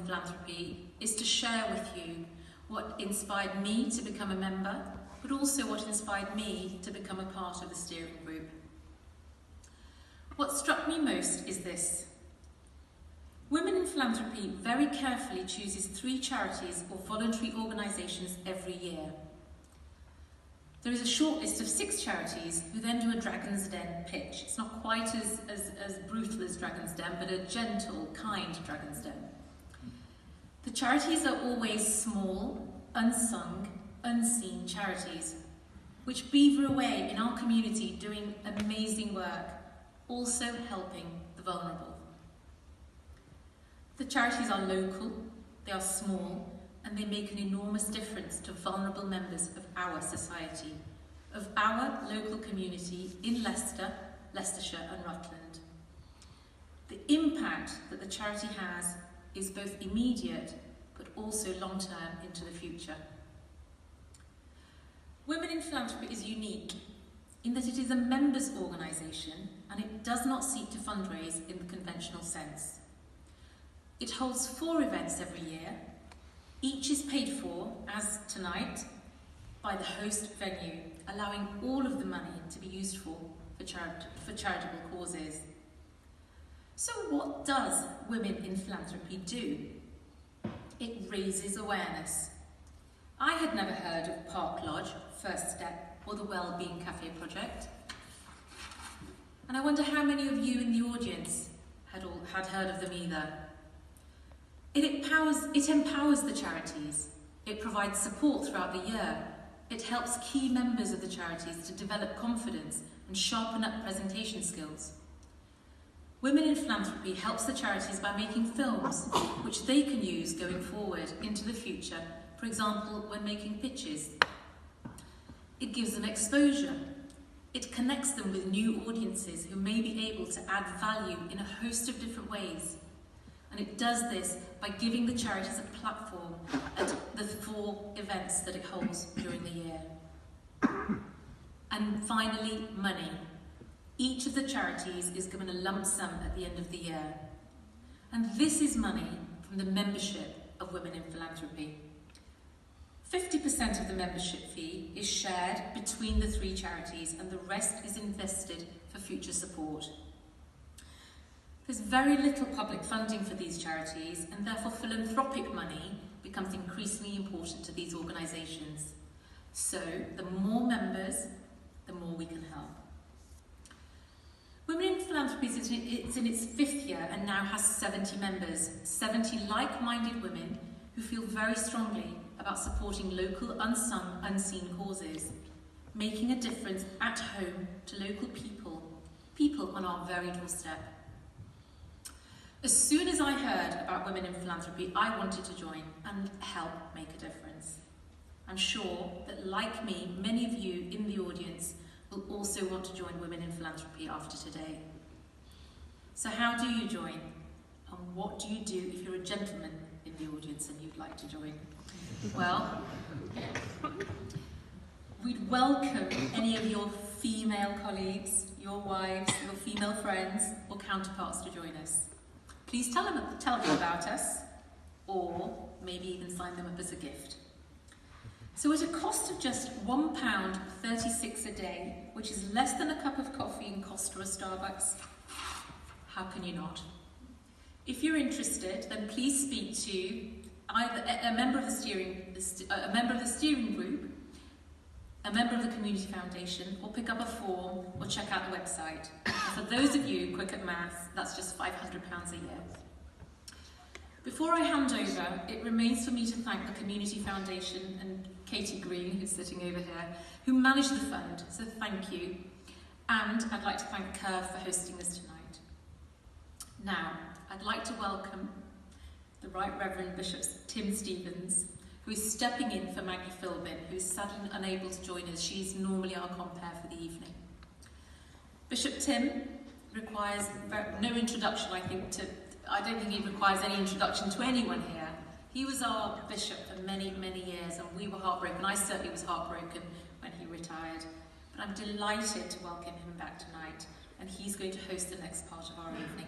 Philanthropy is to share with you what inspired me to become a member, but also what inspired me to become a part of the steering group. What struck me most is this. Women in Philanthropy very carefully chooses 3 charities or voluntary organisations every year. There is a short list of 6 charities who then do a Dragon's Den pitch. It's not quite as brutal as Dragon's Den, but a gentle, kind Dragon's Den. The charities are always small, unsung, unseen charities, which beaver away in our community doing amazing work, also helping the vulnerable. The charities are local, they are small, and they make an enormous difference to vulnerable members of our society, of our local community in Leicester, Leicestershire and Rutland. The impact that the charity has is both immediate but also long-term into the future. Women in Philanthropy is unique in that it is a members' organisation and it does not seek to fundraise in the conventional sense. It holds 4 events every year. Each is paid for, as tonight, by the host venue, allowing all of the money to be used for charitable causes. So what does Women in Philanthropy do? It raises awareness. I had never heard of Park Lodge, First Step, or the Wellbeing Cafe project. And I wonder how many of you in the audience had heard of them either. It empowers the charities. It provides support throughout the year. It helps key members of the charities to develop confidence and sharpen up presentation skills. Women in Philanthropy helps the charities by making films, which they can use going forward into the future, for example, when making pitches. It gives them exposure. It connects them with new audiences who may be able to add value in a host of different ways. And it does this by giving the charities a platform at the 4 events that it holds during the year. And finally, money. Each of the charities is given a lump sum at the end of the year. And this is money from the membership of Women in Philanthropy. 50% of the membership fee is shared between the 3 charities and the rest is invested for future support. There's very little public funding for these charities and therefore philanthropic money becomes increasingly important to these organisations. So the more members, the more we can help. Women in Philanthropy is in its 5th year and now has 70 members, 70 like-minded women who feel very strongly about supporting local, unsung, unseen causes, making a difference at home to local people on our very doorstep. As soon as I heard about Women in Philanthropy, I wanted to join and help make a difference. I'm sure that, like me, many of you in the audience will also want to join Women in Philanthropy after today. So how do you join? And what do you do if you're a gentleman in the audience and you'd like to join? Well, we'd welcome any of your female colleagues, your wives, your female friends or counterparts to join us. Please tell them about us, or maybe even sign them up as a gift. So at a cost of just £1.36 a day, which is less than a cup of coffee in Costa or Starbucks, how can you not? If you're interested, then please speak to either a member of the steering group, a member of the Community Foundation, or pick up a form or check out the website. And for those of you quick at maths, that's just £500 a year. Before I hand over, it remains for me to thank the Community Foundation and Katie Green, who's sitting over here, who managed the fund, so thank you. And I'd like to thank Kerr for hosting this tonight. Now, I'd like to welcome the Right Reverend Bishop Tim Stevens, who is stepping in for Maggie Philbin, who's sadly unable to join us. She's normally our compere for the evening. Bishop Tim requires no introduction, I don't think he requires any introduction to anyone here. He was our bishop for many, many years, and we were heartbroken. I certainly was heartbroken when he retired. But I'm delighted to welcome him back tonight, and he's going to host the next part of our evening.